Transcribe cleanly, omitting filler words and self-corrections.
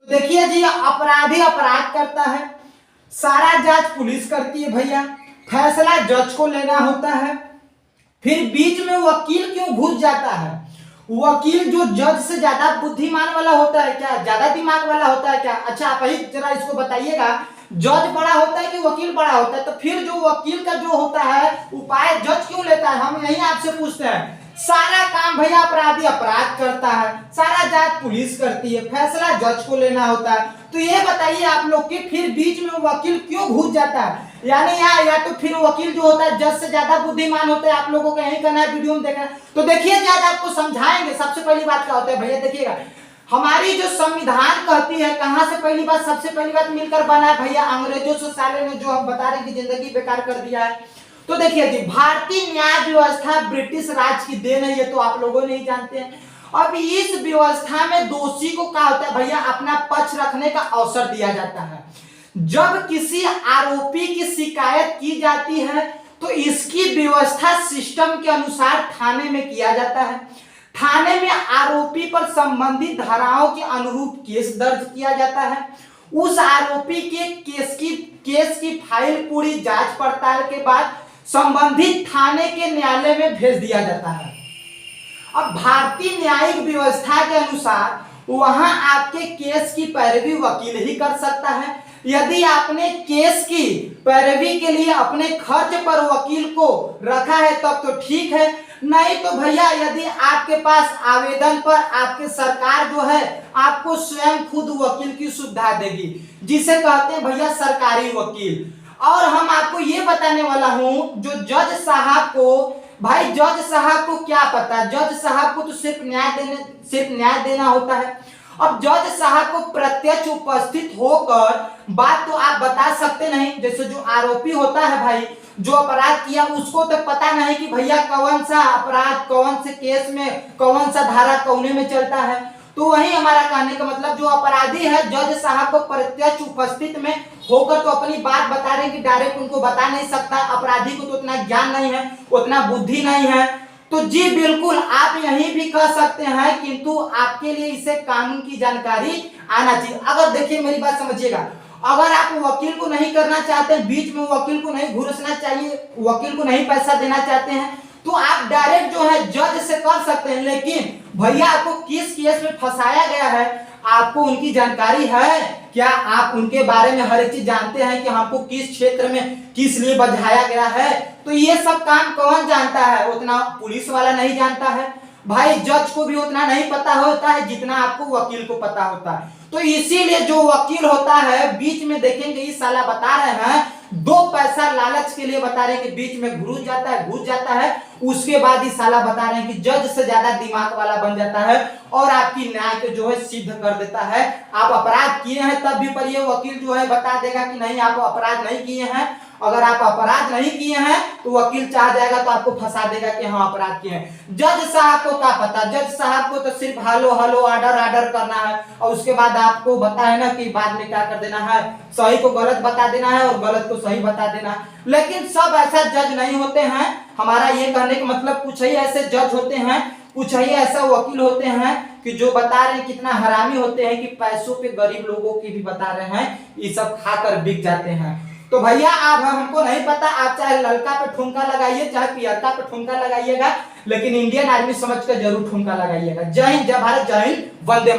देखिए जी, अपराधी अपराध करता है, सारा जांच पुलिस करती है भैया, फैसला जज को लेना होता है। फिर बीच में वकील क्यों घुस जाता है? वकील जो जज से ज्यादा बुद्धिमान वाला होता है क्या? ज्यादा दिमाग वाला होता है क्या? अच्छा, आप ही जरा इसको बताइएगा, जज बड़ा होता है कि वकील बड़ा होता है? तो फिर जो वकील का जो होता है उपाय जज क्यों लेता है? हम यही आपसे पूछते हैं। सारा काम भैया अपराधी अपराध करता है, सारा जांच पुलिस करती है, फैसला जज को लेना होता है। तो ये बताइए आप लोग कि फिर बीच में वकील क्यों घुस जाता है? यानी या तो फिर वकील जो होता है जज से ज्यादा बुद्धिमान होता है। आप लोगों को यही कहना है, वीडियो में देखना है। तो देखिए आज आपको समझाएंगे। सबसे पहली बात क्या होता है भैया, देखिएगा, हमारी जो संविधान कहती है, कहां से पहली बात, सबसे पहली बात मिलकर बना है भैया अंग्रेजों से। साले ने जो हम बता रहे हैं कि जिंदगी बेकार कर दिया है। तो देखिए जी, भारतीय न्याय व्यवस्था ब्रिटिश राज की देन है, ये तो आप लोगों नहीं जानते हैं। अब इस व्यवस्था में दोषी को क्या होता है भैया, अपना पक्ष रखने का अवसर दिया जाता है। जब किसी आरोपी की शिकायत की जाती है तो इसकी व्यवस्था सिस्टम के अनुसार थाने में किया जाता है। थाने में आरोपी पर संबंधित धाराओं के अनुरूप केस दर्ज किया जाता है। उस आरोपी के केस की फाइल पूरी जांच पड़ताल के बाद संबंधित थाने के न्यायालय में भेज दिया जाता है। अब भारतीय न्यायिक व्यवस्था के अनुसार वहां आपके केस की पैरवी वकील ही कर सकता है। यदि आपने केस की पैरवी के लिए अपने खर्च पर वकील को रखा है तब तो ठीक है, नहीं तो भैया यदि आपके पास आवेदन पर आपके सरकार जो है आपको स्वयं खुद वकील की सुविधा देगी, जिसे कहते हैं भैया सरकारी वकील। और हम आपको ये बताने वाला हूं, जो जज साहब को, भाई जज साहब को क्या पता, जज साहब को तो सिर्फ न्याय देना होता है। अब जज साहब को प्रत्यक्ष उपस्थित होकर बात तो आप बता सकते नहीं। जैसे जो आरोपी होता है भाई, जो अपराध किया, उसको तो पता नहीं कि भैया कौन सा अपराध कौन से केस में कौन सा धारा कौने में चलता है। तो वही हमारा कहने का मतलब, जो अपराधी है जज साहब को प्रत्यक्ष उपस्थित में होकर तो अपनी बात बता रहे हैं कि डायरेक्ट उनको बता नहीं सकता। अपराधी को तो उतना ज्ञान नहीं है, उतना बुद्धि नहीं है। तो जी बिल्कुल आप यही भी कह सकते हैं, किंतु आपके लिए इसे कानून की जानकारी आना चाहिए। अगर देखिए मेरी बात समझिएगा, अगर आप वकील को नहीं करना चाहते, बीच में वकील को नहीं घुसना चाहिए, वकील को नहीं पैसा देना चाहते हैं, तो आप डायरेक्ट जो है जज से कर सकते हैं। लेकिन भैया आपको किस केस में फंसाया गया है, आपको उनकी जानकारी है क्या? आप उनके बारे में हर एक चीज जानते हैं कि हमको किस क्षेत्र में किस लिए बधाया गया है? तो ये सब काम कौन जानता है? उतना पुलिस वाला नहीं जानता है भाई, जज को भी उतना नहीं पता होता है जितना आपको वकील को पता होता है। तो इसीलिए जो वकील होता है बीच में देखेंगे, इस साला बता रहे हैं, दो पैसा लालच के लिए बता रहे हैं कि बीच में घुस जाता है। उसके बाद ही साला बता रहे हैं कि जज से ज्यादा दिमाग वाला बन जाता है और आपकी न्याय को जो है सिद्ध कर देता है। आप अपराध किए हैं तब भी पर ये वकील जो है बता देगा कि नहीं आप अपराध नहीं किए हैं। अगर आप अपराध नहीं किए हैं तो वकील चाह जाएगा तो आपको फंसा देगा कि हाँ अपराध किए हैं। जज साहब को क्या पता, जज साहब को तो सिर्फ हेलो हेलो ऑर्डर करना है और उसके बाद आपको बता है ना कि बाद में क्या कर देना है, सही को गलत बता देना है और गलत को सही बता देना है। लेकिन सब ऐसा जज नहीं होते हैं। हमारा ये कहने का मतलब, कुछ ही ऐसे जज होते हैं, कुछ ही ऐसा वकील होते हैं कि जो बता रहे हैं कितना हरामी होते हैं कि पैसों पे गरीब लोगों की भी बता रहे हैं, ये सब खाकर बिक जाते हैं। तो भैया आप हमको नहीं पता, आप चाहे ललका पे ठुमका लगाइए चाहे पियरका पे ठुमका लगाइएगा, लेकिन इंडियन आर्मी समझ कर जरूर ठुमका लगाइएगा। जय हिंद, जय भारत, जय हिंद, वंदे।